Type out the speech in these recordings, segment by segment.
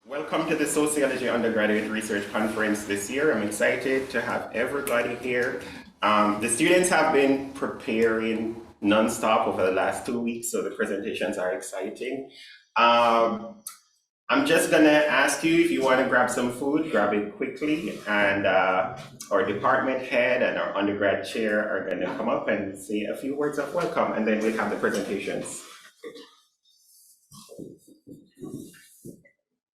Welcome to the Sociology Undergraduate Research Conference this year. I'm excited to have everybody here. The students have been preparing nonstop over the last 2 weeks, so the presentations are exciting. I'm just gonna ask you if you want to grab some food, grab it quickly, and our department head and our undergrad chair are gonna come up and say a few words of welcome, and then we'll have the presentations.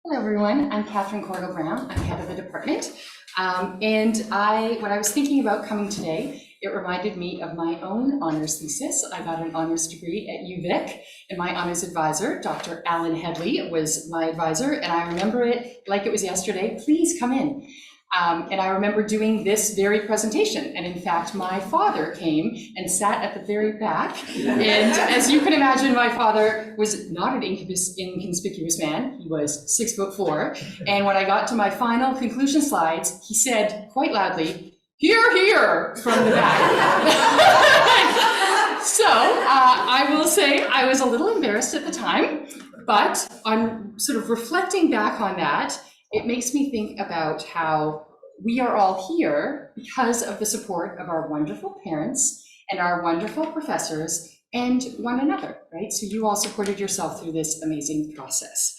Hello everyone, I'm Catherine Cordell-Brown, I'm head of the department. When I was thinking about coming today, it reminded me of my own honors thesis. I got an honors degree at UVic, and my honors advisor, Dr. Alan Headley, was my advisor, and I remember it like it was yesterday. Please come in. And I remember doing this very presentation. And in fact, my father came and sat at the very back. And as you can imagine, my father was not an inconspicuous man. He was 6'4". And when I got to my final conclusion slides, he said quite loudly, "Hear, hear," from the back. So I will say I was a little embarrassed at the time, but on sort of reflecting back on that, it makes me think about how we are all here because of the support of our wonderful parents and our wonderful professors and one another, right? So you all supported yourself through this amazing process.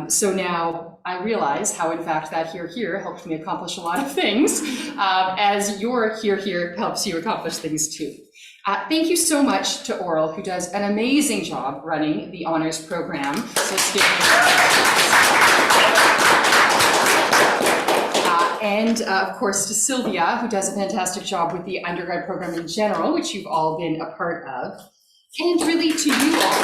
So now I realize how, in fact, that here, here helped me accomplish a lot of things, as your here, here helps you accomplish things too. Thank you so much to Oral, who does an amazing job running the honors program. So let's give and of course to Sylvia, who does a fantastic job with the undergrad program in general, which you've all been a part of. And really to you all.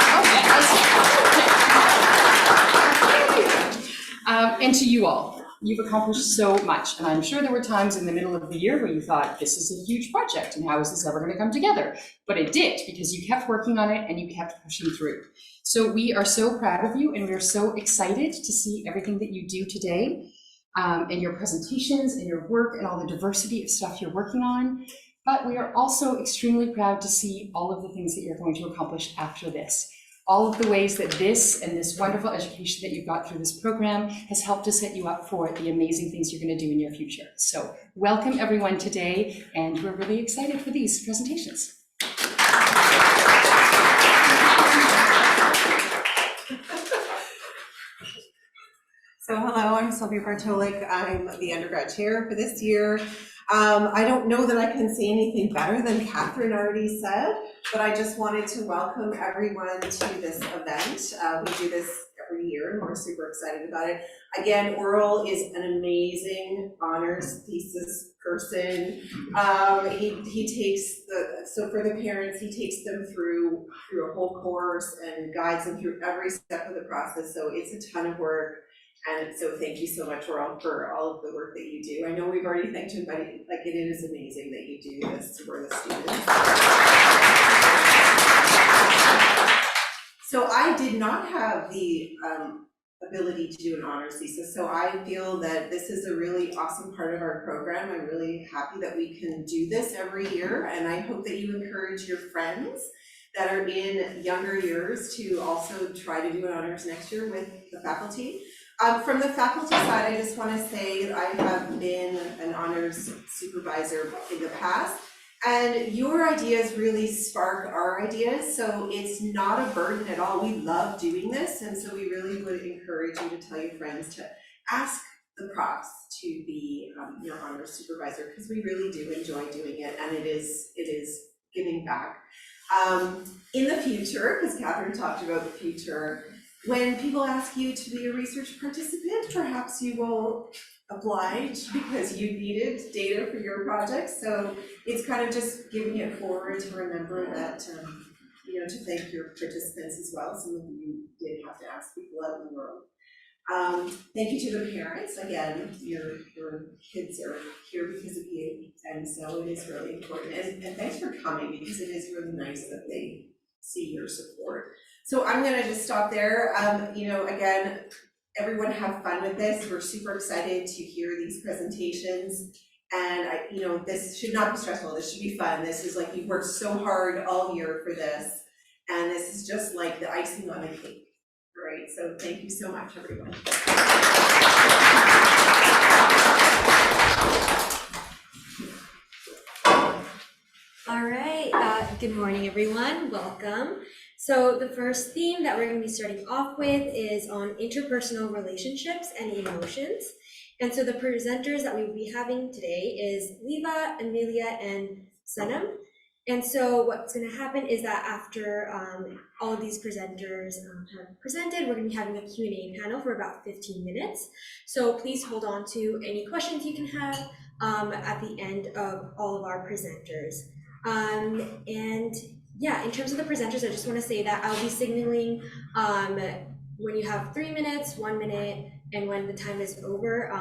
And to you all, you've accomplished so much. And I'm sure there were times in the middle of the year where you thought, this is a huge project and how is this ever going to come together? But it did, because you kept working on it and you kept pushing through. So we are so proud of you, and we're so excited to see everything that you do today, and your presentations and your work and all the diversity of stuff you're working on. But we are also extremely proud to see all of the things that you're going to accomplish after this. All of the ways that this and this wonderful education that you've got through this program has helped to set you up for the amazing things you're going to do in your future. So welcome everyone today, and we're really excited for these presentations. So hello, I'm Sylvia Bartolik. I'm the undergrad chair for this year. I don't know that I can say anything better than Catherine already said, but I just wanted to welcome everyone to this event. We do this every year and we're super excited about it. Again, Oral is an amazing honors thesis person. He takes so for the parents, he takes them through a whole course and guides them through every step of the process. So it's a ton of work. And so thank you so much, Oral, for all of the work that you do. I know we've already thanked him, but it is amazing that you do this for the students. So I did not have the ability to do an honors thesis, so I feel that this is a really awesome part of our program. I'm really happy that we can do this every year, and I hope that you encourage your friends that are in younger years to also try to do an honors next year with the faculty. From the faculty side, I just want to say that I have been an honors supervisor in the past, and your ideas really spark our ideas, so it's not a burden at all. We love doing this, and so we really would encourage you to tell your friends to ask the profs to be your honors supervisor, because we really do enjoy doing it, and it is giving back. In the future, because Catherine talked about the future, when people ask you to be a research participant, perhaps you will oblige because you needed data for your project. So it's kind of just giving it forward to remember that, to thank your participants as well. Some of you did have to ask people out in the world. Thank you to the parents. Again, your kids are here because of you, and so it is really important. And thanks for coming, because it is really nice that they see your support. So I'm going to just stop there. Again, everyone have fun with this. We're super excited to hear these presentations. And this should not be stressful. This should be fun. This is like, you've worked so hard all year for this. And this is just like the icing on the cake. Great, so thank you so much, everyone. All right, good morning, everyone. Welcome. So the first theme that we're going to be starting off with is on interpersonal relationships and emotions. And so the presenters that we will be having today is Liva, Emilia, and Sanam. And so what's going to happen is that after all of these presenters have presented, we're going to be having a Q&A panel for about 15 minutes. So please hold on to any questions you can have at the end of all of our presenters. And yeah, in terms of the presenters, I just want to say that I'll be signaling when you have 3 minutes, 1 minute, and when the time is over,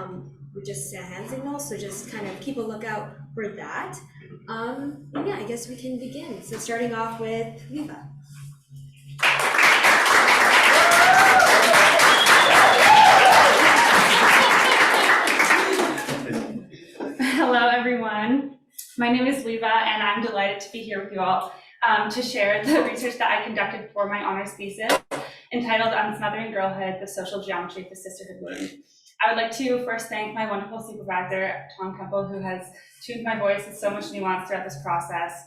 we just set hand signals. So just kind of keep a lookout for that. And yeah, I guess we can begin. So starting off with Liva. Hello, everyone. My name is Liva, and I'm delighted to be here with you all to share the research that I conducted for my honors thesis entitled Unsmothering Girlhood, the Social Geometry of the Sisterhood Wound. I would like to first thank my wonderful supervisor, Tom Kemple, who has tuned my voice with so much nuance throughout this process.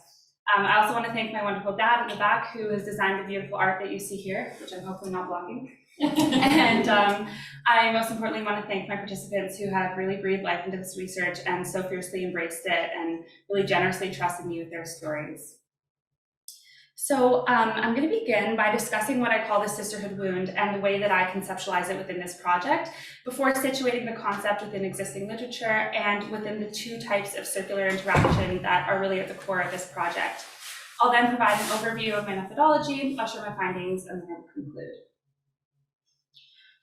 I also want to thank my wonderful dad in the back, who has designed the beautiful art that you see here, which I'm hopefully not blocking. And I most importantly want to thank my participants who have really breathed life into this research and so fiercely embraced it and really generously trusted me with their stories. So I'm going to begin by discussing what I call the sisterhood wound and the way that I conceptualize it within this project before situating the concept within existing literature and within the two types of circular interaction that are really at the core of this project. I'll then provide an overview of my methodology, I'll share my findings, and then I'll conclude.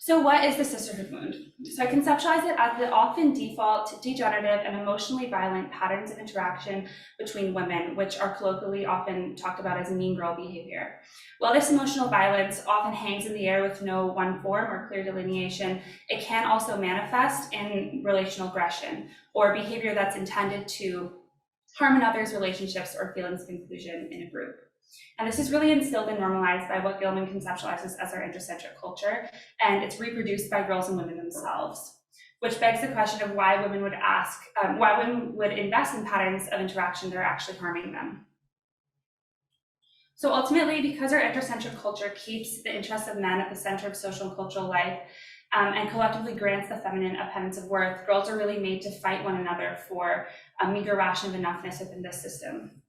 So what is the sisterhood wound? So I conceptualize it as the often default, degenerative, and emotionally violent patterns of interaction between women, which are colloquially often talked about as mean girl behavior. While this emotional violence often hangs in the air with no one form or clear delineation, it can also manifest in relational aggression, or behavior that's intended to harm another's relationships or feelings of inclusion in a group. And this is really instilled and normalized by what Gilman conceptualizes as our androcentric culture, and it's reproduced by girls and women themselves, which begs the question of why women would invest in patterns of interaction that are actually harming them. So ultimately, because our androcentric culture keeps the interests of men at the center of social and cultural life, and collectively grants the feminine a penance of worth, girls are really made to fight one another for a meager ration of enoughness within this system.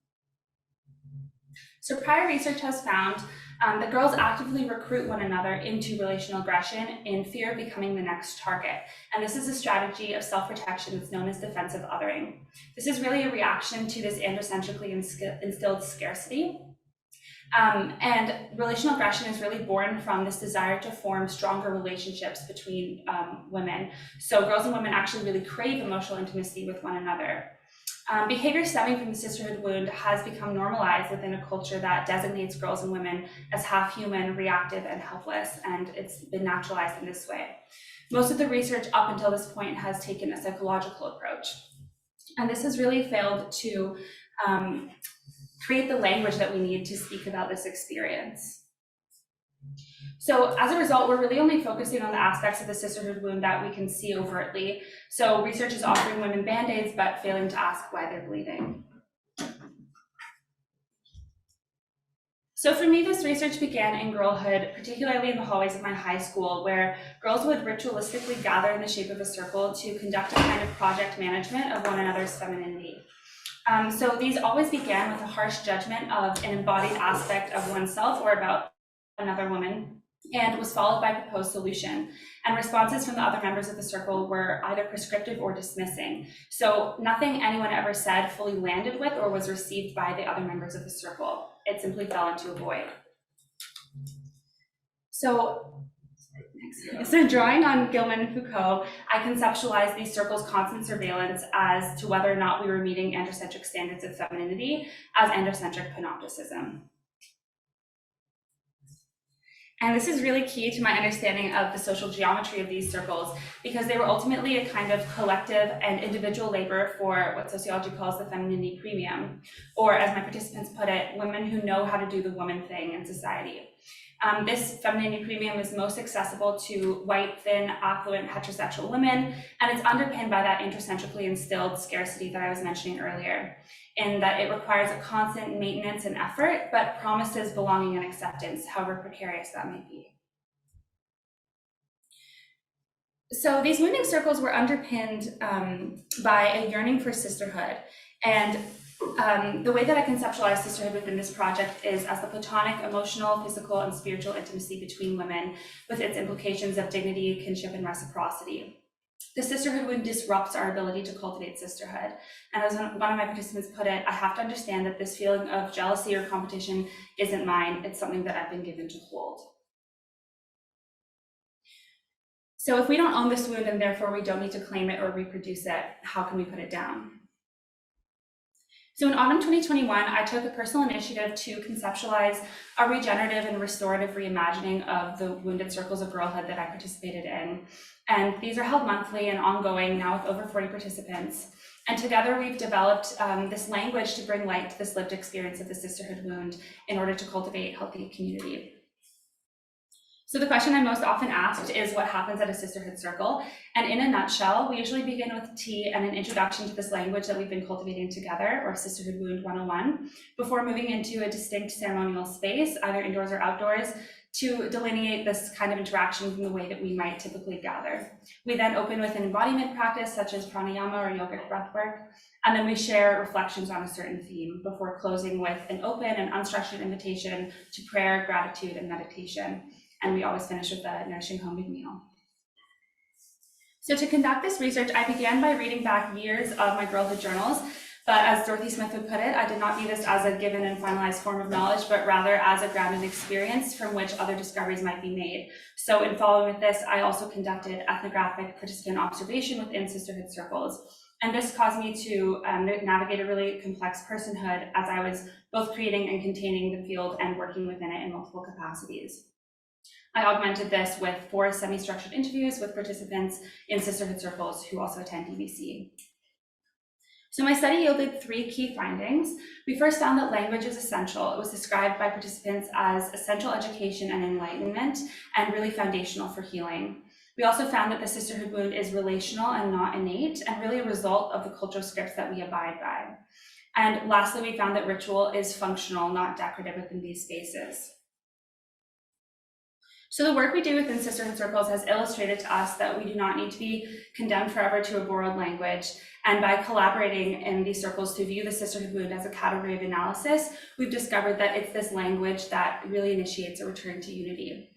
So prior research has found that girls actively recruit one another into relational aggression in fear of becoming the next target. And this is a strategy of self-protection that's known as defensive othering. This is really a reaction to this androcentrically instilled scarcity. And relational aggression is really born from this desire to form stronger relationships between women. So girls and women actually really crave emotional intimacy with one another. Behavior stemming from the sisterhood wound has become normalized within a culture that designates girls and women as half human, reactive, and helpless, and it's been naturalized in this way. Most of the research up until this point has taken a psychological approach, and this has really failed to create the language that we need to speak about this experience. So as a result, we're really only focusing on the aspects of the sisterhood wound that we can see overtly. So research is offering women band-aids, but failing to ask why they're bleeding. So for me, this research began in Girlhood, particularly in the hallways of my high school, where girls would ritualistically gather in the shape of a circle to conduct a kind of project management of one another's femininity. So these always began with a harsh judgment of an embodied aspect of oneself or about another woman, and was followed by proposed solution. And responses from the other members of the circle were either prescriptive or dismissing. So nothing anyone ever said fully landed with or was received by the other members of the circle. It simply fell into a void. So drawing on Gilman and Foucault, I conceptualized these circles' constant surveillance as to whether or not we were meeting androcentric standards of femininity as androcentric panopticism. And this is really key to my understanding of the social geometry of these circles, because they were ultimately a kind of collective and individual labor for what sociology calls the femininity premium, or as my participants put it, women who know how to do the woman thing in society. This femininity premium is most accessible to white, thin, affluent, heterosexual women, and it's underpinned by that introcentrically instilled scarcity that I was mentioning earlier, in that it requires a constant maintenance and effort, but promises belonging and acceptance, however precarious that may be. So these wounding circles were underpinned by a yearning for sisterhood, and the way that I conceptualize sisterhood within this project is as the platonic, emotional, physical, and spiritual intimacy between women, with its implications of dignity, kinship, and reciprocity. The sisterhood wound disrupts our ability to cultivate sisterhood. And as one of my participants put it, I have to understand that this feeling of jealousy or competition isn't mine, it's something that I've been given to hold. So if we don't own this wound and therefore we don't need to claim it or reproduce it, how can we put it down? So in autumn 2021, I took a personal initiative to conceptualize a regenerative and restorative reimagining of the wounded circles of girlhood that I participated in. And these are held monthly and ongoing now with over 40 participants. And together we've developed this language to bring light to this lived experience of the sisterhood wound in order to cultivate healthy community. So the question I'm most often asked is what happens at a sisterhood circle? And in a nutshell, we usually begin with tea and an introduction to this language that we've been cultivating together, or Sisterhood Wound 101, before moving into a distinct ceremonial space, either indoors or outdoors, to delineate this kind of interaction from the way that we might typically gather. We then open with an embodiment practice such as pranayama or yogic breathwork, and then we share reflections on a certain theme before closing with an open and unstructured invitation to prayer, gratitude, and meditation. And we always finish with a nourishing homemade meal. So to conduct this research, I began by reading back years of my girlhood journals, but as Dorothy Smith would put it, I did not view this as a given and finalized form of knowledge, but rather as a grounded experience from which other discoveries might be made. So in following with this, I also conducted ethnographic participant observation within sisterhood circles. And this caused me to navigate a really complex personhood as I was both creating and containing the field and working within it in multiple capacities. I augmented this with 4 semi-structured interviews with participants in sisterhood circles who also attend DVC. So my study yielded 3 key findings. We first found that language is essential. It was described by participants as essential education and enlightenment, and really foundational for healing. We also found that the sisterhood wound is relational and not innate, and really a result of the cultural scripts that we abide by. And lastly, we found that ritual is functional, not decorative within these spaces. So the work we do within sisterhood circles has illustrated to us that we do not need to be condemned forever to a borrowed language. And by collaborating in these circles to view the sisterhood wound as a category of analysis, we've discovered that it's this language that really initiates a return to unity.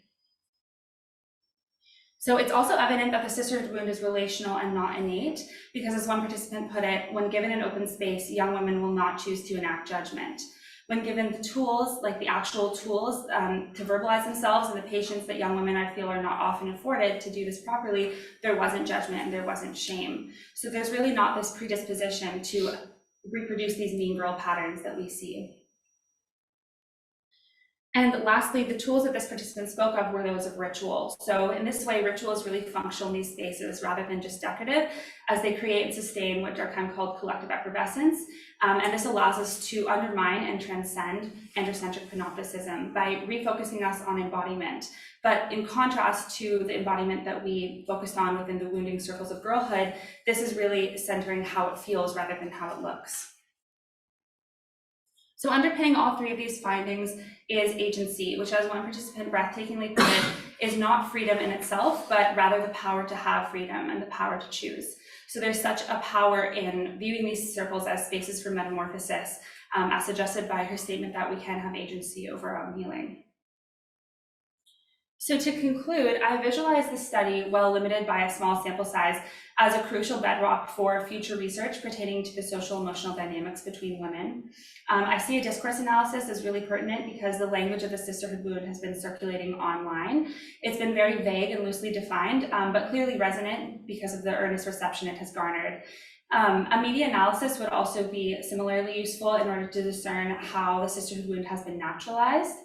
So it's also evident that the sisterhood wound is relational and not innate, because as one participant put it, when given an open space, young women will not choose to enact judgment. When given the tools, like the actual tools to verbalize themselves and the patience that young women, I feel, are not often afforded to do this properly, there wasn't judgment and there wasn't shame. So there's really not this predisposition to reproduce these mean girl patterns that we see. And lastly, the tools that this participant spoke of were those of ritual. So in this way, ritual is really functional in these spaces rather than just decorative, as they create and sustain what Durkheim called collective effervescence. And this allows us to undermine and transcend androcentric panopticism by refocusing us on embodiment. But in contrast to the embodiment that we focused on within the wounding circles of girlhood, this is really centering how it feels rather than how it looks. So underpinning all 3 of these findings is agency, which, as one participant breathtakingly put it, is not freedom in itself, but rather the power to have freedom and the power to choose. So there's such a power in viewing these circles as spaces for metamorphosis, as suggested by her statement that we can have agency over our own healing. So to conclude, I visualize this study, while limited by a small sample size, as a crucial bedrock for future research pertaining to the social emotional dynamics between women. I see a discourse analysis as really pertinent because the language of the sisterhood wound has been circulating online. It's been very vague and loosely defined, but clearly resonant because of the earnest reception it has garnered. A media analysis would also be similarly useful in order to discern how the sisterhood wound has been naturalized.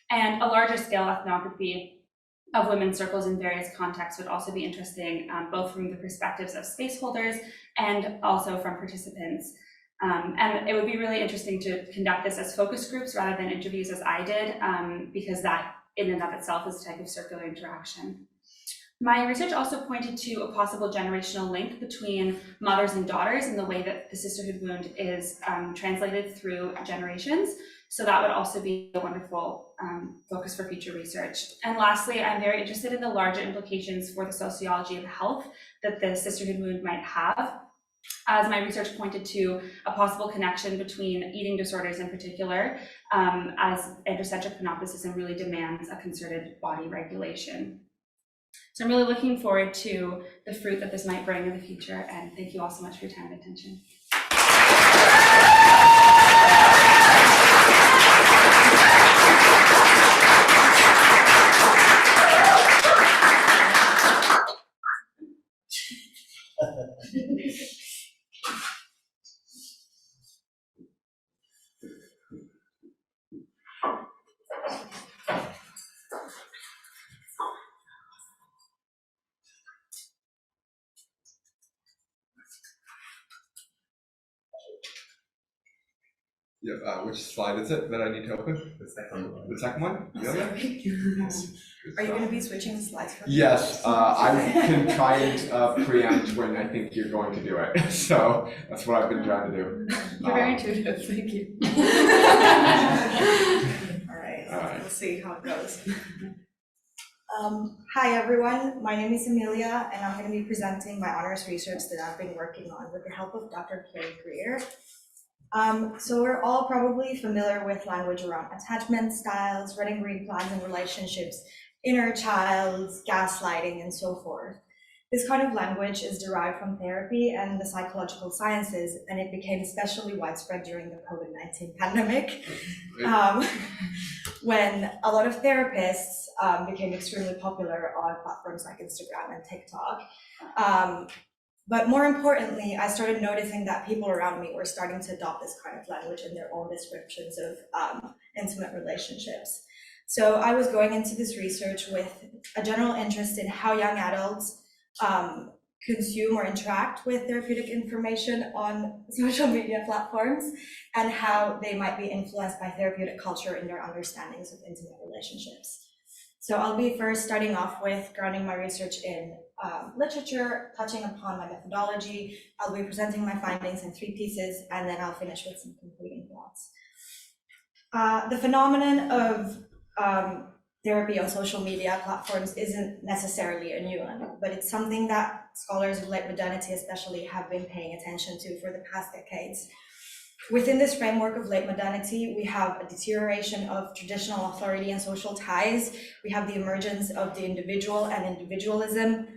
And a larger scale ethnography of women's circles in various contexts would also be interesting, both from the perspectives of space holders and also from participants. And it would be really interesting to conduct this as focus groups rather than interviews as I did, because that in and of itself is a type of circular interaction. My research also pointed to a possible generational link between mothers and daughters in the way that the sisterhood wound is translated through generations. So that would also be a wonderful focus for future research. And lastly, I'm very interested in the larger implications for the sociology of health that the sisterhood wound might have, as my research pointed to a possible connection between eating disorders in particular, as androcentric panopticism really demands a concerted body regulation. So I'm really looking forward to the fruit that this might bring in the future, and thank you all so much for your time and attention. Yeah, which slide is it that I need to open? The second one. The second one? The other? Are you going to be switching slides for me? Yes, I can try and preempt when I think you're going to do it. So that's what I've been trying to do. You're very intuitive, thank you. All right, we'll see how it goes. Hi everyone, my name is Emilia and I'm going to be presenting my honors research that I've been working on with the help of Dr. Carrie Greer. So we're all probably familiar with language around attachment styles, red and green flags in relationships, inner child, gaslighting, and so forth. This kind of language is derived from therapy and the psychological sciences, and it became especially widespread during the COVID-19 pandemic, when a lot of therapists became extremely popular on platforms like Instagram and TikTok. But more importantly, I started noticing that people around me were starting to adopt this kind of language in their own descriptions of intimate relationships. So I was going into this research with a general interest in how young adults consume or interact with therapeutic information on social media platforms and how they might be influenced by therapeutic culture in their understandings of intimate relationships. So I'll be first starting off with grounding my research in literature, touching upon my methodology. I'll be presenting my findings in 3 pieces, and then I'll finish with some concluding thoughts. The phenomenon of therapy on social media platforms isn't necessarily a new one, but it's something that scholars of late modernity especially have been paying attention to for the past decades. Within this framework of late modernity, we have a deterioration of traditional authority and social ties. We have the emergence of the individual and individualism.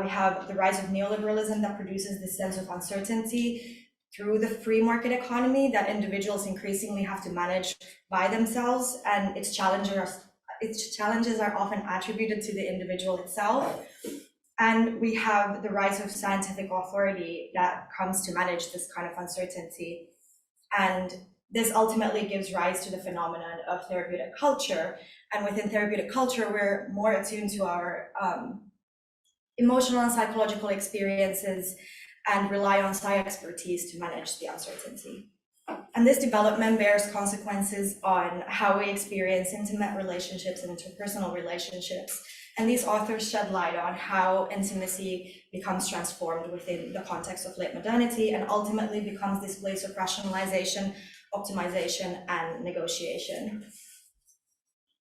We have the rise of neoliberalism that produces this sense of uncertainty through the free market economy that individuals increasingly have to manage by themselves, and its challenges are often attributed to the individual itself. And we have the rise of scientific authority that comes to manage this kind of uncertainty. And this ultimately gives rise to the phenomenon of therapeutic culture. And within therapeutic culture, we're more attuned to our emotional and psychological experiences and rely on psy expertise to manage the uncertainty. And this development bears consequences on how we experience intimate relationships and interpersonal relationships. And these authors shed light on how intimacy becomes transformed within the context of late modernity and ultimately becomes this place of rationalization, optimization, and negotiation.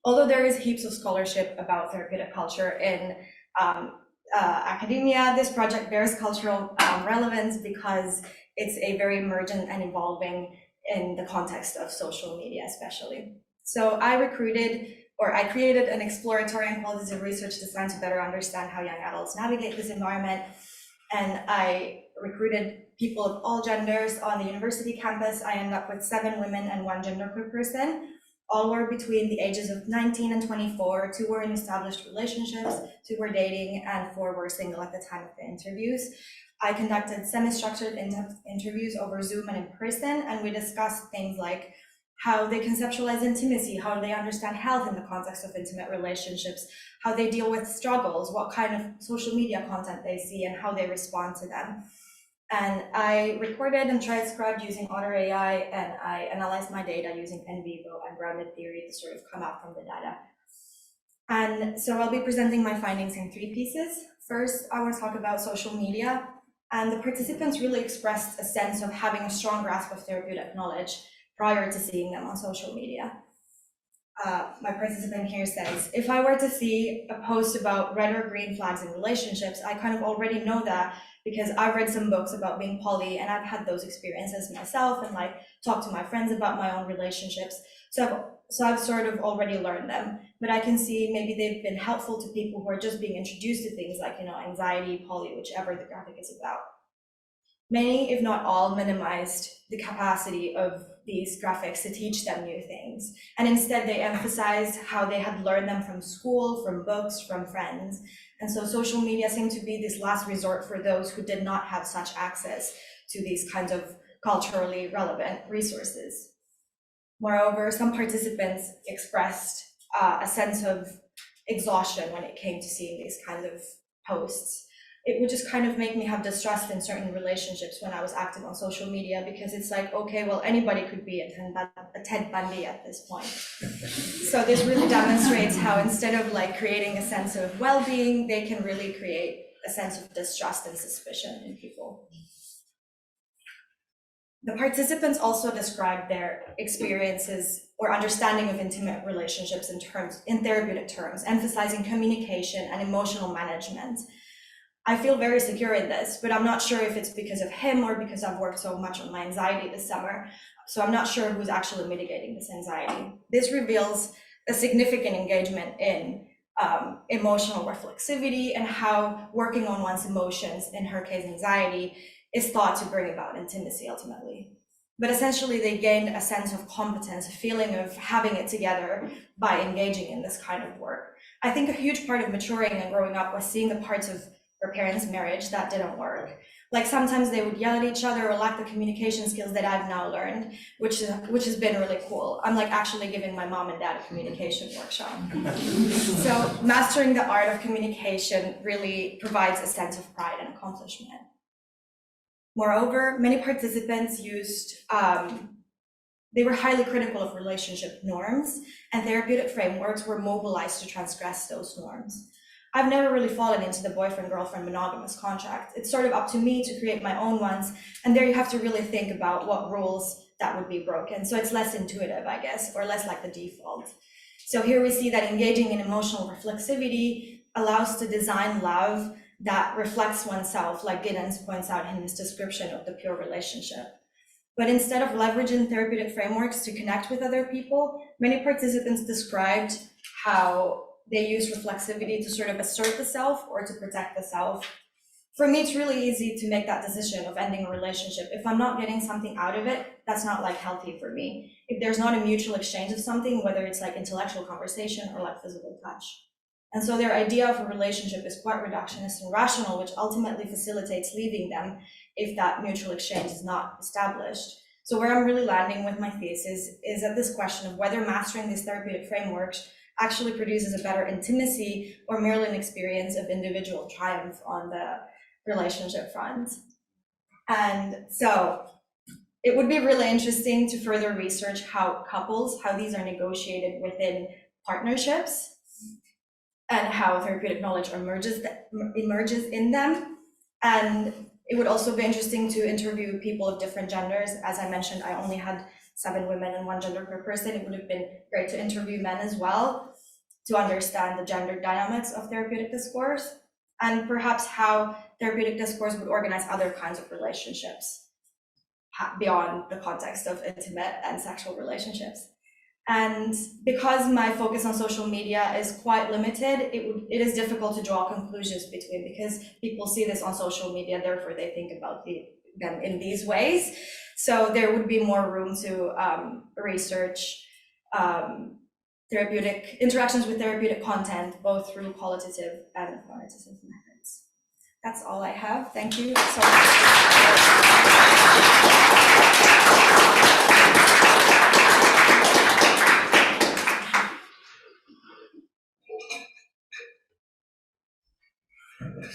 Although there is heaps of scholarship about therapeutic culture in academia, this project bears cultural relevance because it's a very emergent and evolving in the context of social media especially. So I created an exploratory and qualitative research designed to better understand how young adults navigate this environment. And I recruited people of all genders on the university campus. I ended up with 7 women and 1 genderqueer person. All were between the ages of 19 and 24. 2 were in established relationships, 2 were dating, and 4 were single at the time of the interviews. I conducted semi-structured interviews over Zoom and in person, and we discussed things like how they conceptualize intimacy, how they understand health in the context of intimate relationships, how they deal with struggles, what kind of social media content they see, and how they respond to them. And I recorded and transcribed using Otter AI, and I analyzed my data using NVivo and grounded theory to sort of come out from the data. And so I'll be presenting my findings in 3 pieces. First, I want to talk about social media, and the participants really expressed a sense of having a strong grasp of therapeutic knowledge prior to seeing them on social media. My participant here says, if I were to see a post about red or green flags in relationships, I kind of already know that because I've read some books about being poly and I've had those experiences myself and like talked to my friends about my own relationships. So I've sort of already learned them, but I can see maybe they've been helpful to people who are just being introduced to things like, anxiety, poly, whichever the graphic is about. Many, if not all, minimized the capacity of these graphics to teach them new things. And instead they emphasized how they had learned them from school, from books, from friends. And so social media seemed to be this last resort for those who did not have such access to these kinds of culturally relevant resources. Moreover, some participants expressed a sense of exhaustion when it came to seeing these kinds of posts. It would just kind of make me have distrust in certain relationships when I was active on social media, because it's like, okay, well, anybody could be a Ted Bundy at this point. So this really demonstrates how instead of like creating a sense of well-being, they can really create a sense of distrust and suspicion in people. The participants also described their experiences or understanding of intimate relationships in therapeutic terms, emphasizing communication and emotional management. I feel very secure in this, but I'm not sure if it's because of him or because I've worked so much on my anxiety this summer. So I'm not sure who's actually mitigating this anxiety. This reveals a significant engagement in emotional reflexivity and how working on one's emotions, in her case anxiety, is thought to bring about intimacy ultimately. But essentially they gained a sense of competence, a feeling of having it together by engaging in this kind of work. I think a huge part of maturing and growing up was seeing the parts of their parents' marriage that didn't work. Like sometimes they would yell at each other or lack the communication skills that I've now learned, which has been really cool. I'm like actually giving my mom and dad a communication workshop. So mastering the art of communication really provides a sense of pride and accomplishment. Moreover, many participants they were highly critical of relationship norms, and therapeutic frameworks were mobilized to transgress those norms. I've never really fallen into the boyfriend-girlfriend monogamous contract. It's sort of up to me to create my own ones, and there you have to really think about what rules that would be broken. So it's less intuitive, I guess, or less like the default. So here we see that engaging in emotional reflexivity allows to design love that reflects oneself, like Giddens points out in his description of the pure relationship. But instead of leveraging therapeutic frameworks to connect with other people, many participants described how they use reflexivity to sort of assert the self or to protect the self. For me, it's really easy to make that decision of ending a relationship. If I'm not getting something out of it, that's not like healthy for me. If there's not a mutual exchange of something, whether it's like intellectual conversation or like physical touch. And so their idea of a relationship is quite reductionist and rational, which ultimately facilitates leaving them if that mutual exchange is not established. So where I'm really landing with my thesis is at this question of whether mastering these therapeutic frameworks actually produces a better intimacy or merely an experience of individual triumph on the relationship front. And so it would be really interesting to further research how these are negotiated within partnerships and how therapeutic knowledge emerges in them. And it would also be interesting to interview people of different genders. As I mentioned, I only had 7 women and 1 gender per person. It would have been great to interview men as well to understand the gender dynamics of therapeutic discourse, and perhaps how therapeutic discourse would organize other kinds of relationships beyond the context of intimate and sexual relationships. And because my focus on social media is quite limited, it is difficult to draw conclusions because people see this on social media, therefore they think about them in these ways. So there would be more room to research therapeutic interactions with therapeutic content, both through qualitative and quantitative methods. That's all I have. Thank you so much. All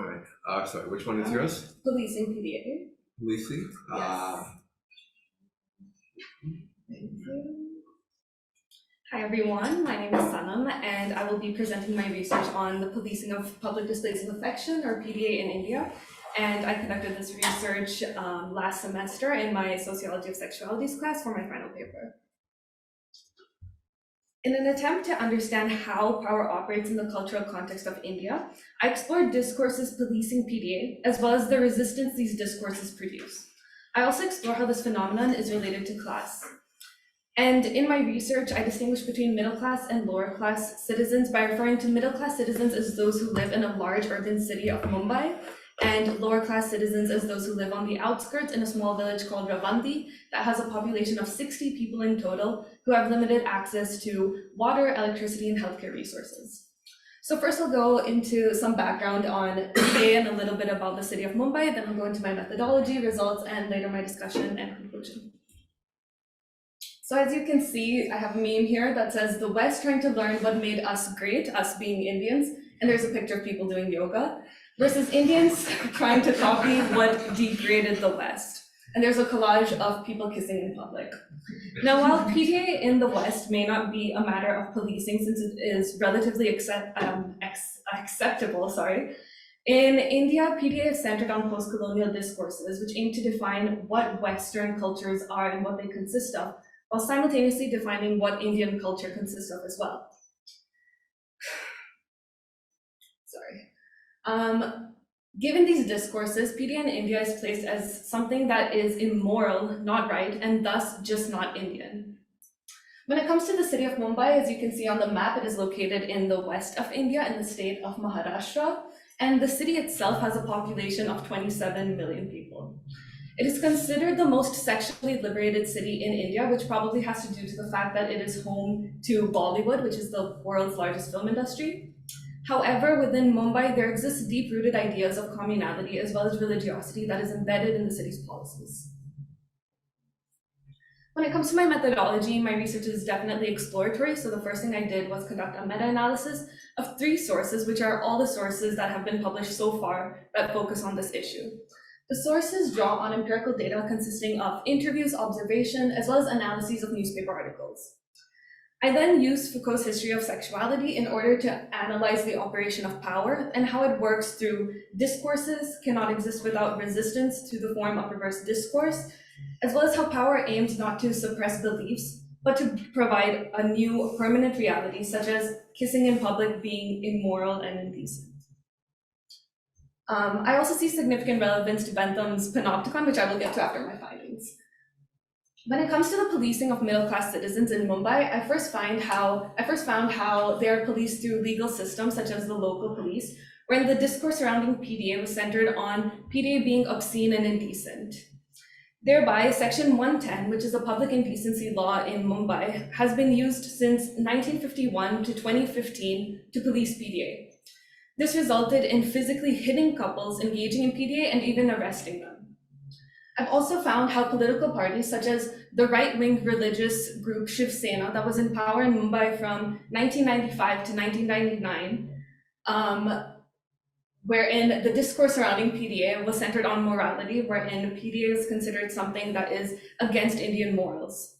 right. Sorry, which one is yours? Policing PDA. Lucy? Hi everyone, my name is Sanam and I will be presenting my research on the policing of public displays of affection, or PDA, in India. And I conducted this research last semester in my Sociology of Sexualities class for my final paper. In an attempt to understand how power operates in the cultural context of India, I explored discourses policing PDA, as well as the resistance these discourses produce. I also explore how this phenomenon is related to class. And in my research, I distinguish between middle class and lower class citizens by referring to middle class citizens as those who live in a large urban city of Mumbai, and lower class citizens as those who live on the outskirts in a small village called Ravanti that has a population of 60 people in total who have limited access to water, electricity, and healthcare resources. So first I'll go into some background on PDA and a little bit about the city of Mumbai, then I'll go into my methodology, results, and later my discussion and conclusion. So as you can see, I have a meme here that says the West trying to learn what made us great, us being Indians, and there's a picture of people doing yoga, versus Indians trying to copy what degraded the West. And there's a collage of people kissing in public. Now, while PDA in the West may not be a matter of policing since it is relatively acceptable, in India, PDA is centered on post-colonial discourses, which aim to define what Western cultures are and what they consist of, while simultaneously defining what Indian culture consists of as well. Given these discourses, PDA in India is placed as something that is immoral, not right, and thus just not Indian. When it comes to the city of Mumbai, as you can see on the map, it is located in the west of India in the state of Maharashtra, and the city itself has a population of 27 million people. It is considered the most sexually liberated city in India, which probably has to do to the fact that it is home to Bollywood, which is the world's largest film industry. However, within Mumbai, there exists deep-rooted ideas of communality as well as religiosity that is embedded in the city's policies. When it comes to my methodology, my research is definitely exploratory, so the first thing I did was conduct a meta-analysis of 3 sources, which are all the sources that have been published so far that focus on this issue. The sources draw on empirical data consisting of interviews, observation, as well as analyses of newspaper articles. I then used Foucault's history of sexuality in order to analyze the operation of power and how it works through discourses cannot exist without resistance to the form of reverse discourse, as well as how power aims not to suppress beliefs, but to provide a new permanent reality, such as kissing in public being immoral and indecent. I also see significant relevance to Bentham's panopticon, which I will get to after my findings. When it comes to the policing of middle-class citizens in Mumbai, I first found how they are policed through legal systems such as the local police, wherein the discourse surrounding PDA was centered on PDA being obscene and indecent. Thereby, Section 110, which is a public indecency law in Mumbai, has been used since 1951 to 2015 to police PDA. This resulted in physically hitting couples engaging in PDA and even arresting them. I've also found how political parties such as the right-wing religious group Shiv Sena that was in power in Mumbai from 1995 to 1999, wherein the discourse surrounding PDA was centered on morality, wherein PDA is considered something that is against Indian morals.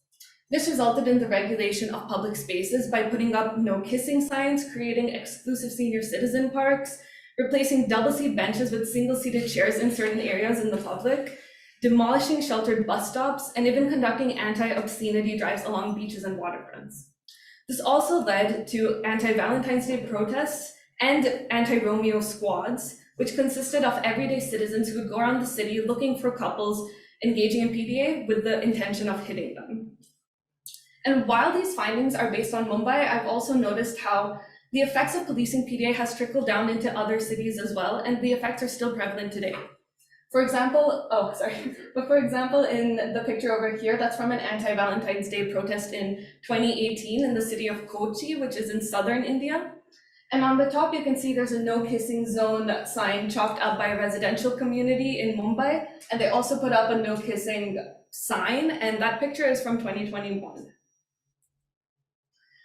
This resulted in the regulation of public spaces by putting up no kissing signs, creating exclusive senior citizen parks, replacing double-seat benches with single-seated chairs in certain areas in the public, demolishing sheltered bus stops, and even conducting anti-obscenity drives along beaches and waterfronts. This also led to anti-Valentine's Day protests and anti-Romeo squads, which consisted of everyday citizens who would go around the city looking for couples engaging in PDA with the intention of hitting them. And while these findings are based on Mumbai, I've also noticed how the effects of policing PDA has trickled down into other cities as well, and the effects are still prevalent today. For example, in the picture over here, that's from an anti-Valentine's Day protest in 2018 in the city of Kochi, which is in southern India. And on the top, you can see there's a no kissing zone sign chalked up by a residential community in Mumbai. And they also put up a no kissing sign, and that picture is from 2021.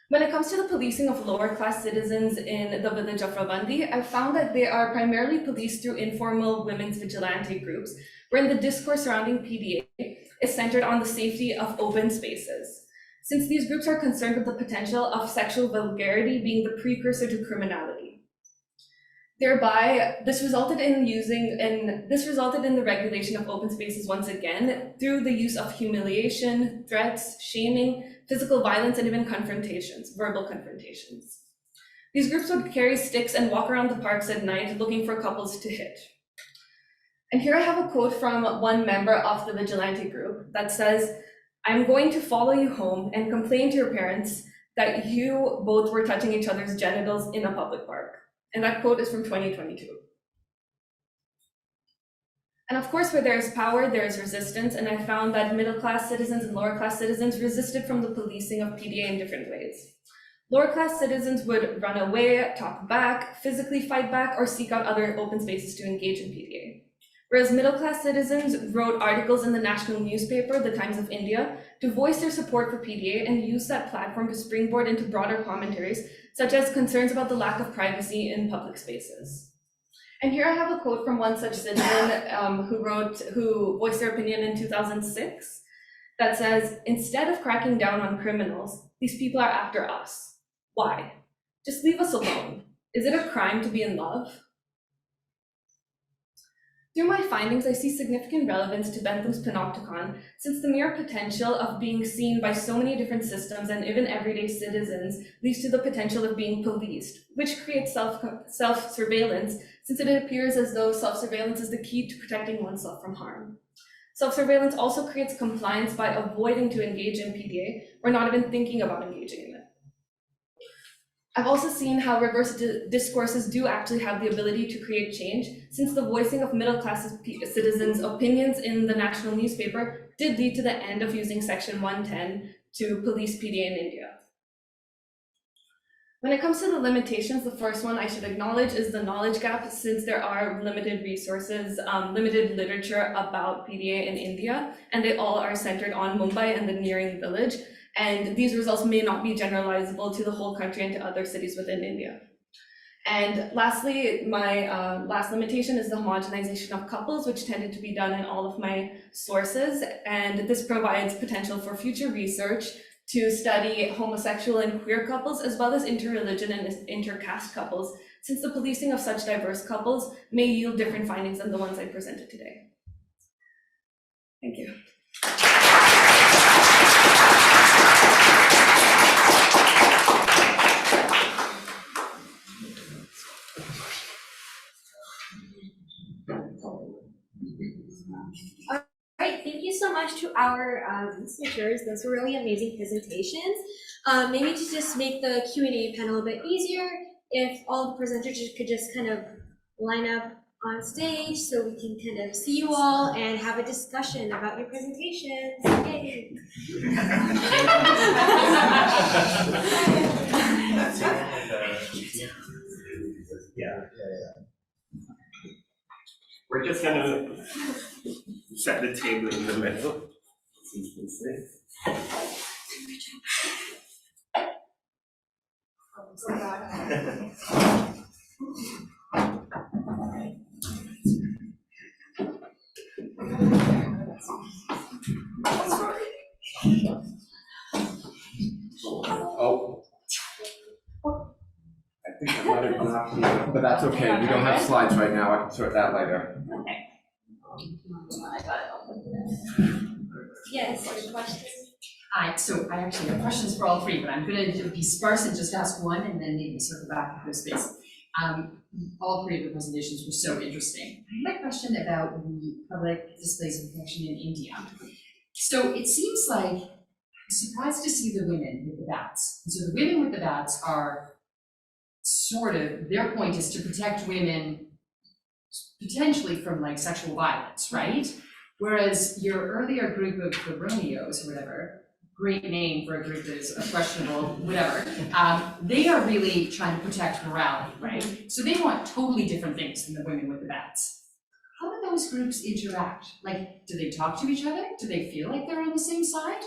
When it comes to the policing of lower class citizens in the village of Ravandi, I found that they are primarily policed through informal women's vigilante groups, wherein the discourse surrounding PDA is centered on the safety of open spaces, since these groups are concerned with the potential of sexual vulgarity being the precursor to criminality. Thereby, this resulted in the regulation of open spaces once again through the use of humiliation, threats, shaming, physical violence, and even confrontations, verbal confrontations. These groups would carry sticks and walk around the parks at night looking for couples to hit. And here I have a quote from one member of the vigilante group that says, "I'm going to follow you home and complain to your parents that you both were touching each other's genitals in a public park." And that quote is from 2022. And of course, where there is power, there is resistance, and I found that middle-class citizens and lower-class citizens resisted from the policing of PDA in different ways. Lower-class citizens would run away, talk back, physically fight back, or seek out other open spaces to engage in PDA. Whereas middle-class citizens wrote articles in the national newspaper, The Times of India, to voice their support for PDA and use that platform to springboard into broader commentaries, such as concerns about the lack of privacy in public spaces. And here I have a quote from one such citizen who voiced their opinion in 2006 that says, "Instead of cracking down on criminals, these people are after us. Why? Just leave us alone. Is it a crime to be in love?" Through my findings, I see significant relevance to Bentham's panopticon, since the mere potential of being seen by so many different systems and even everyday citizens leads to the potential of being policed, which creates self-surveillance, since it appears as though self-surveillance is the key to protecting oneself from harm. Self-surveillance also creates compliance by avoiding to engage in PDA or not even thinking about engaging in it. I've also seen how reverse discourses do actually have the ability to create change, since the voicing of middle-class citizens' opinions in the national newspaper did lead to the end of using Section 110 to police PDA in India. When it comes to the limitations, the first one I should acknowledge is the knowledge gap, since there are limited resources, limited literature about PDA in India, and they all are centered on Mumbai and the nearing village. And these results may not be generalizable to the whole country and to other cities within India. And lastly, my last limitation is the homogenization of couples, which tended to be done in all of my sources. And this provides potential for future research to study homosexual and queer couples, as well as interreligion and intercaste couples, since the policing of such diverse couples may yield different findings than the ones I presented today. Thank you. All right, thank you so much to our researchers. Those were really amazing presentations. Maybe to just make the Q&A panel a bit easier, if all the presenters could just kind of line up on stage so we can kind of see you all and have a discussion about your presentations. Yay. We're just gonna set the table in the middle. Oh. I think I might have knocked you, but that's okay. We don't have slides right now. I can sort that later. Okay. Yes, any questions? Hi, so I actually have questions for all three, but I'm gonna be sparse and just ask one and then maybe circle back if there's space. All three of the presentations were so interesting. I had a question about the public displays of affection in India. So it seems like, I'm surprised to see the women with the bats. And so the women with the bats are sort of, their point is to protect women potentially from like sexual violence, right? Whereas your earlier group of the Romeos or whatever, great name for a group that is questionable, whatever. They are really trying to protect morality, right? So they want totally different things than the women with the bats. How do those groups interact? Like, do they talk to each other? Do they feel like they're on the same side?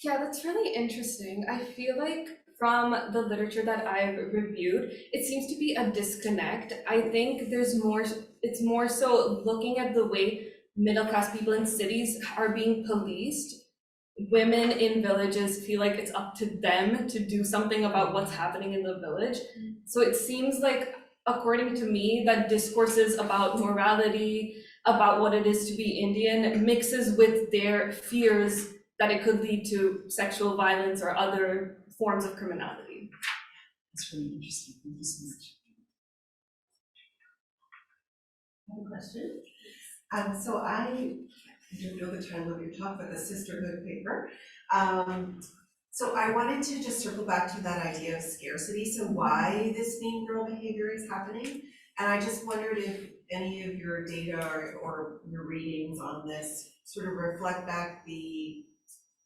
Yeah, that's really interesting. I feel like from the literature that I've reviewed, it seems to be a disconnect. I think it's more so looking at the way middle class people in cities are being policed. Women in villages feel like it's up to them to do something about what's happening in the village. So it seems like, according to me, that discourses about morality, about what it is to be Indian, mixes with their fears that it could lead to sexual violence or other forms of criminality. That's really interesting. Thank you so much. Have a question? So I don't know the title of your talk, but the Sisterhood paper. So I wanted to just circle back to that idea of scarcity. So why this mean girl behavior is happening? And I just wondered if any of your data or your readings on this sort of reflect back the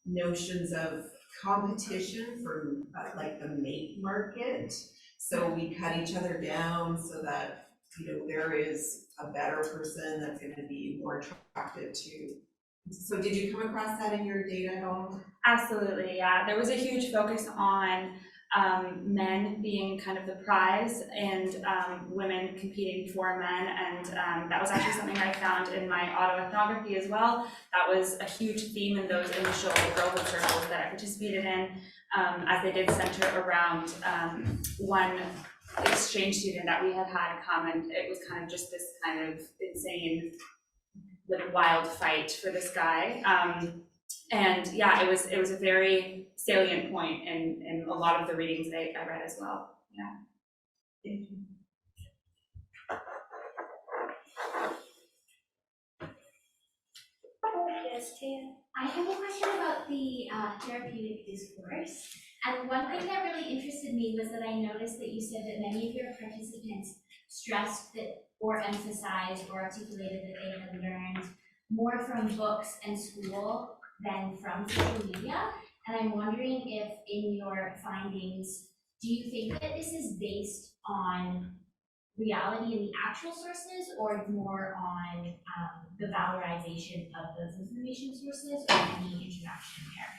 notions of competition for like the mate market. So we cut each other down so that, you know, there is a better person that's going to be more attractive to. So did you come across that in your data at all? Absolutely, yeah. There was a huge focus on men being kind of the prize and women competing for men, and that was actually something I found in my autoethnography as well. That was a huge theme in those initial girlhood circles that I participated in, as they did center around one exchange student that we had come, and it was kind of just this kind of insane, like, wild fight for this guy. And yeah, it was a very salient point in a lot of the readings I read as well. Yeah. Yes, Tia. I have a question about the therapeutic discourse. And one thing that really interested me was that I noticed that you said that many of your participants stressed that or emphasized or articulated that they had learned more from books and school than from social media. And I'm wondering if in your findings, do you think that this is based on reality in the actual sources or more on the valorization of those information sources, or any interaction there?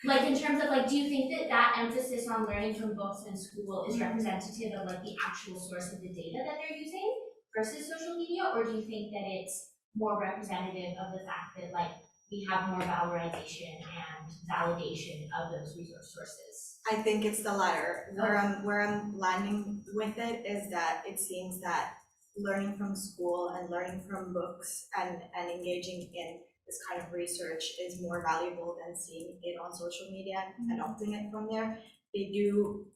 Like, in terms of, like, do you think that that emphasis on learning from books and school is representative of, like, the actual source of the data that they're using versus social media, or do you think that it's more representative of the fact that, like, we have more valorization and validation of those resource sources? I think it's the latter. Where I'm landing with it is that it seems that learning from school and learning from books and engaging in this kind of research is more valuable than seeing it on social media and adopting it from there. They do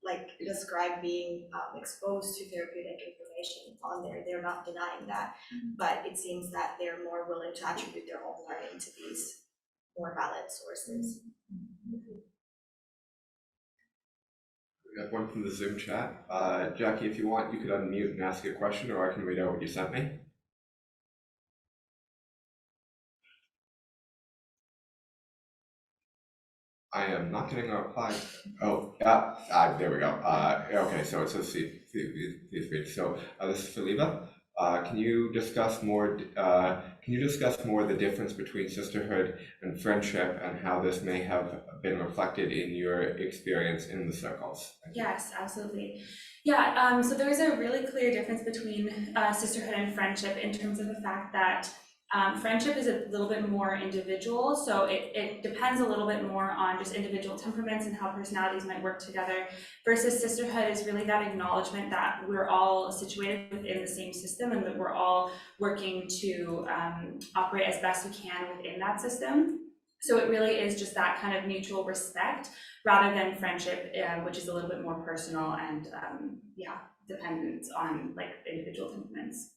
like describe being exposed to therapeutic information on there. They're not denying that, but it seems that they're more willing to attribute their own learning to these more valid sources. We have one from the Zoom chat. Jackie, if you want, you could unmute and ask a question, or I can read out what you sent me. I am not getting a reply. Oh, yeah, there we go. Okay, so it says please read. So this is for Liva. Can you discuss more the difference between sisterhood and friendship, and how this may have been reflected in your experience in the circles? Yes, absolutely. Yeah, so there's a really clear difference between sisterhood and friendship in terms of the fact that friendship is a little bit more individual, so it depends a little bit more on just individual temperaments and how personalities might work together, versus sisterhood is really that acknowledgement that we're all situated within the same system and that we're all working to operate as best we can within that system. So it really is just that kind of mutual respect rather than friendship, which is a little bit more personal and dependent on like individual temperaments.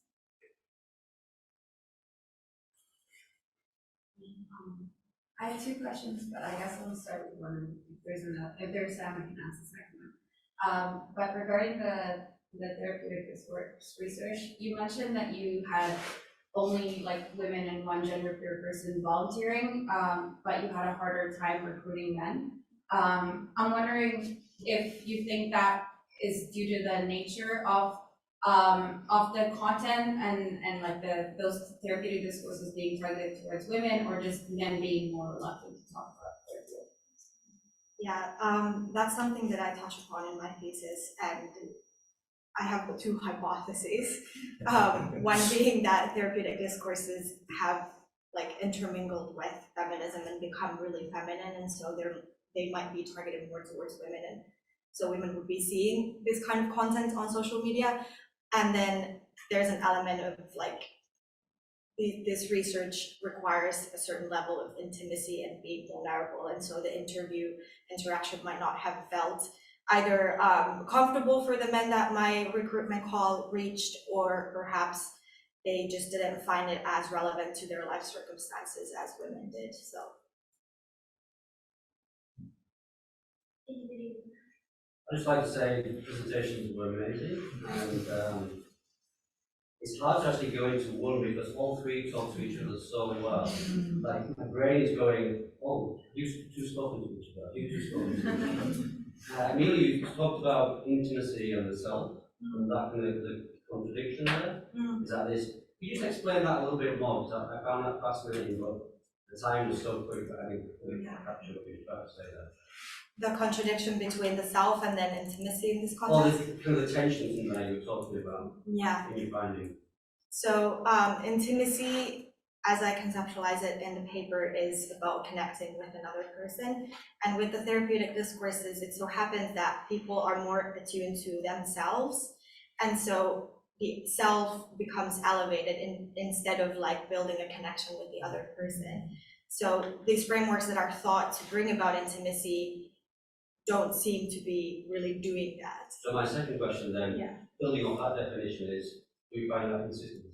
I have two questions, but I guess I'll start with one. If there's time, I can ask the second one. But regarding the therapeutic discourse research, you mentioned that you had only like women and one gender queer person volunteering, but you had a harder time recruiting men. I'm wondering if you think that is due to the nature of the content and like those therapeutic discourses being targeted towards women, or just men being more reluctant to talk about therapeutic. Yeah, that's something that I touch upon in my thesis, and I have two hypotheses. One being that therapeutic discourses have like intermingled with feminism and become really feminine, and so they might be targeted more towards women, and so women would be seeing this kind of content on social media. And then there's an element of like this research requires a certain level of intimacy and being vulnerable, and so the interaction might not have felt either comfortable for the men that my recruitment call reached, or perhaps they just didn't find it as relevant to their life circumstances as women did. So I'd just like to say the presentations were amazing, and it's hard to actually go into one because all three talk to each other so well. Like my brain is going, oh, you two spoken to each other, you two spoken to each other. Emilia, you talked about intimacy and the self, and that kind of the contradiction there. Is that this? Could you just explain that a little bit more? Because I found that fascinating, but the time was so quick that I didn't really capture what you were about to say there. the contradiction between the self and then intimacy in this Well, context. there's kind of the tensions in there you were talking about. Yeah. In your finding. So intimacy, as I conceptualize it in the paper, is about connecting with another person. And with the therapeutic discourses, it so happens that people are more attuned to themselves. And so the self becomes elevated instead of like building a connection with the other person. So these frameworks that are thought to bring about intimacy don't seem to be really doing that. So my second question then, building on that definition is, do you find that consistent?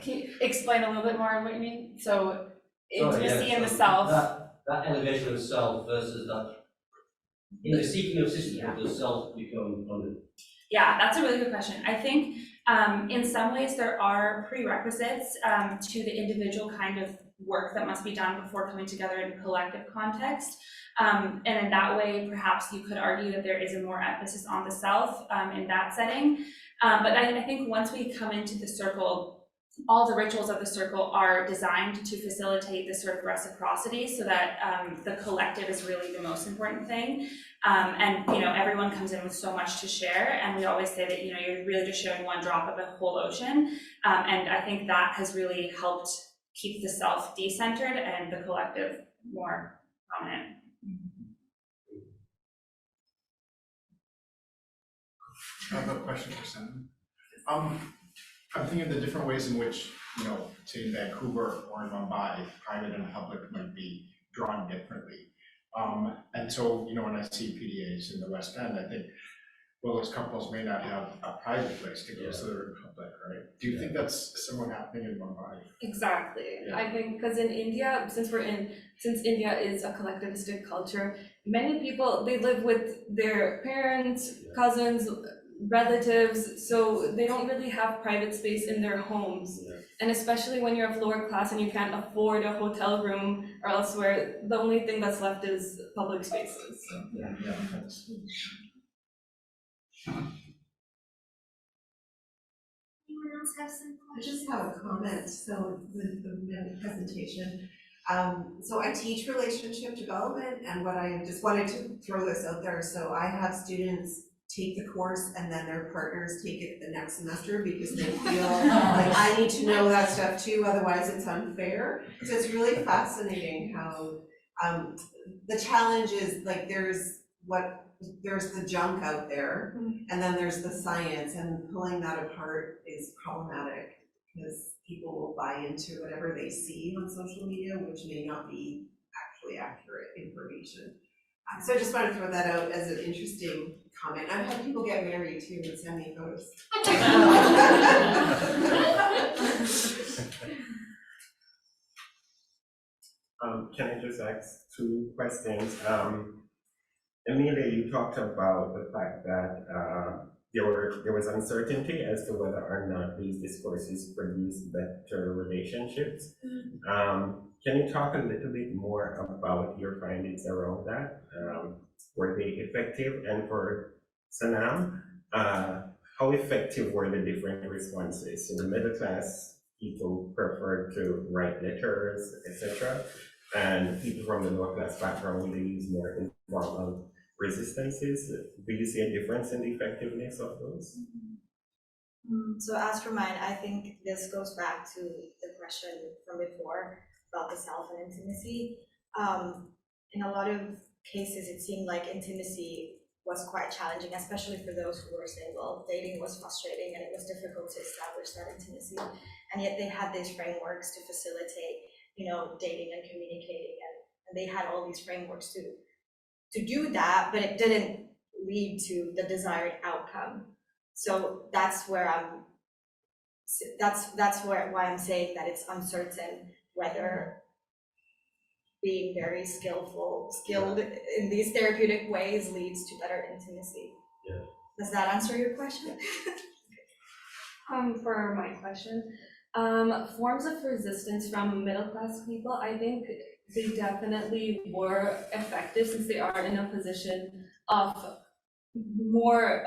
Can you explain a little bit more what you mean? So intimacy in the self. That elevation of self versus that, in the seeking of sisterhood, does self become dominant? Yeah, that's a really good question. I think in some ways there are prerequisites to the individual kind of work that must be done before coming together in a collective context. And in that way, perhaps you could argue that there is a more emphasis on the self in that setting. But I think once we come into the circle, all the rituals of the circle are designed to facilitate this sort of reciprocity so that the collective is really the most important thing. And everyone comes in with so much to share, and we always say that you're really just sharing one drop of a whole ocean. And I think that has really helped keep the self decentered and the collective more prominent. I have a question for Sanam. I'm thinking of the different ways in which, say in Vancouver or in Mumbai, private and public might be drawn differently. And so, when I see PDAs in the West End, I think, well, those couples may not have a private place to go, so they're in public, right? Do you think that's somewhat happening in Mumbai? Exactly. Yeah. I think because in India, since India is a collectivistic culture, many people, they live with their parents, cousins, relatives, so they don't really have private space in their homes. And especially when you're of lower class and you can't afford a hotel room or elsewhere, the only thing that's left is public spaces. Yeah. Anyone else have some I questions? just have a comment. So with the presentation, so I teach relationship development, and what I just wanted to throw this out there. So I have students take the course and then their partners take it the next semester because they feel like I need to know that stuff too, otherwise it's unfair. So it's really fascinating how the challenge is like there's the junk out there and then there's the science, and pulling that apart is problematic because people will buy into whatever they see on social media, which may not be actually accurate information. So I just wanted to throw that out as an interesting comment. I've had people get married too and send me photos. Can I just ask two questions? Emilia, you talked about the fact that there was uncertainty as to whether or not these discourses produce better relationships. Can you talk a little bit more about your findings around that? Were they effective? And for Sanam, how effective were the different responses? So the middle class people preferred to write letters, etc. And people from the lower class background, they use more informal resistances. Do you see a difference in the effectiveness of those? So as for mine, I think this goes back to the question from before about the self and intimacy. In a lot of cases, it seemed like intimacy was quite challenging, especially for those who were single. Dating was frustrating and it was difficult to establish that intimacy. And yet they had these frameworks to facilitate, dating and communicating. And they had all these frameworks to do that, but it didn't lead to the desired outcome. So that's where why I'm saying that it's uncertain whether being very skilled in these therapeutic ways leads to better intimacy. Yeah. Does that answer your question? For my question, forms of resistance from middle class people, I think they definitely were effective since they are in a position of more,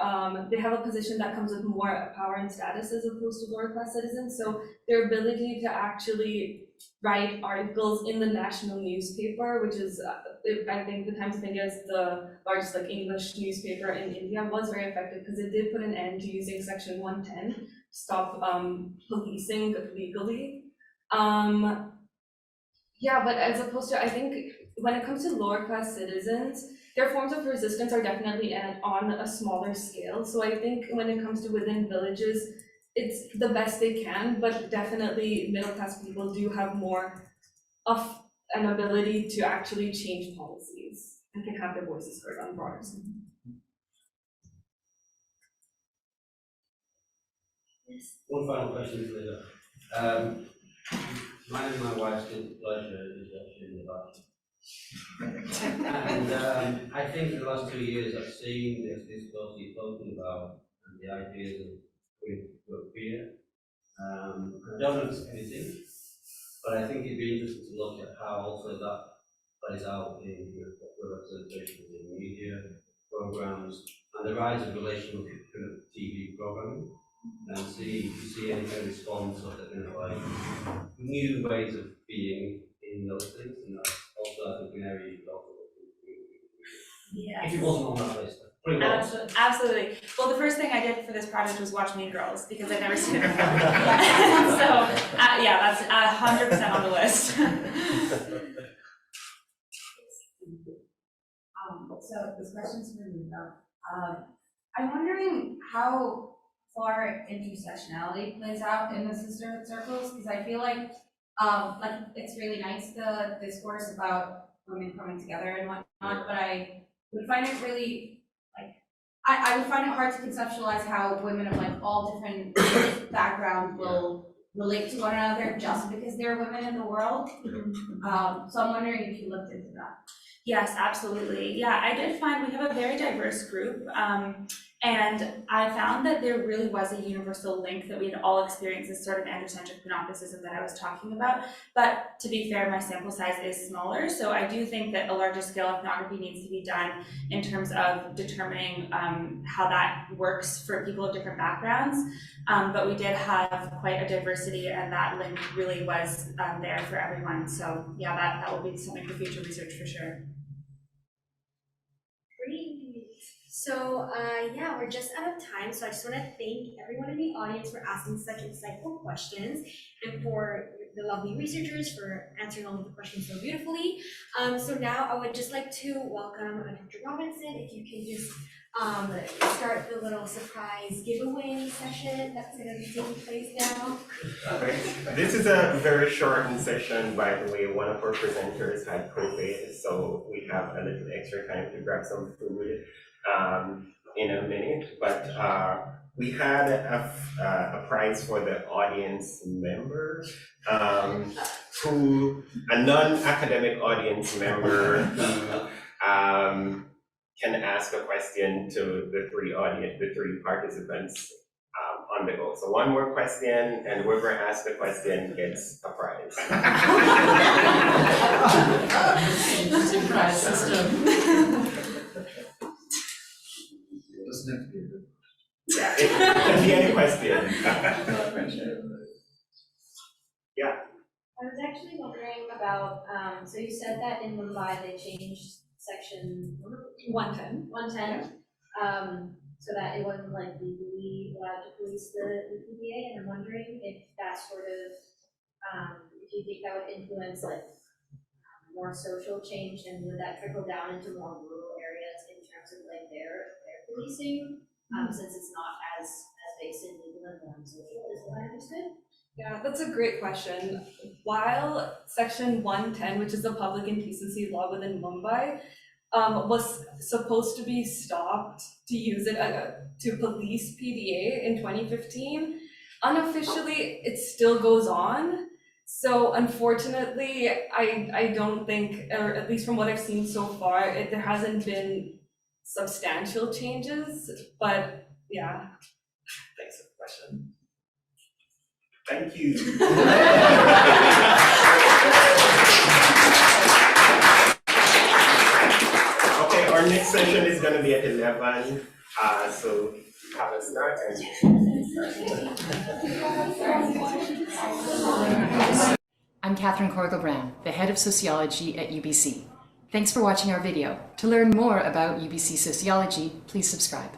they have a position that comes with more power and status as opposed to lower class citizens. So their ability to actually write articles in the national newspaper, which is, I think the Times of India is the largest English newspaper in India, was very effective because it did put an end to using Section 110 to stop policing legally. Yeah, but as opposed to, I think when it comes to lower class citizens, their forms of resistance are definitely on a smaller scale. So I think when it comes to within villages, it's the best they can, but definitely middle class people do have more of an ability to actually change policies and can have their voices heard on broader scale. Yes. One final question, Liva. Mine and my wife's good pleasure is actually in the back. And I think in the last 2 years I've seen this discourse you're talking about and the ideas of queer. I don't know if it's anything, but I think it'd be interesting to look at how also that plays out in representations in media programs and the rise of relational kind of TV programming, and see if you see any kind of response or like new ways of being in those things, and that's also I think an area you could also look into. Yeah. If it wasn't on that list. Absolutely. Well, the first thing I did for this project was watch Mean Girls because I'd never seen it before. So, yeah, that's 100% on the list. So this question's for Liva. I'm wondering how far intersectionality plays out in the sisterhood circles, because I feel like it's really nice, the discourse about women coming together and whatnot, but I would find it really I would find it hard to conceptualize how women of all different backgrounds will relate to one another just because they're women in the world. So I'm wondering if you looked into that. Yes, absolutely. Yeah, I did find we have a very diverse group, and I found that there really was a universal link that we had all experienced this sort of androcentric panopticism that I was talking about. But to be fair, my sample size is smaller, so I do think that a larger scale ethnography needs to be done in terms of determining how that works for people of different backgrounds. But we did have quite a diversity, and that link really was there for everyone. So yeah, that will be something for future research for sure. Great. So yeah, we're just out of time. So I just want to thank everyone in the audience for asking such insightful questions, and for the lovely researchers for answering all of the questions so beautifully. So now I would just like to welcome Dr. Robinson. If you can just start the little surprise giveaway session that's going to be taking place now. Okay. This is a very shortened session, by the way. One of our presenters had COVID, so we have a little extra time to grab some food in a minute. But we had a prize for the audience member, a non-academic audience member who can ask a question to the three participants on the go. So one more question, and whoever asks the question gets a prize. Prize system. Doesn't have to be a good. Yeah, it can be any question. I was actually wondering about, so you said that in Mumbai they changed section 110. 110, so that it wasn't like legally allowed to police the PDA, and I'm wondering if that sort of, if you think that would influence like more social change, and would that trickle down into more rural areas in terms of like their policing, since it's not as based in legal and more social, is what I understood? Yeah, that's a great question. While Section 110, which is the public indecency law within Mumbai, was supposed to be stopped to use it to police PDA in 2015, unofficially it still goes on. So unfortunately, I don't think, or at least from what I've seen so far, there hasn't been substantial changes, but yeah, thanks for the question. Thank you. Okay, our next session is going to be at 11. So have a start. I'm Catherine Corrigal-Brown, the head of sociology at UBC. Thanks for watching our video. To learn more about UBC sociology, please subscribe.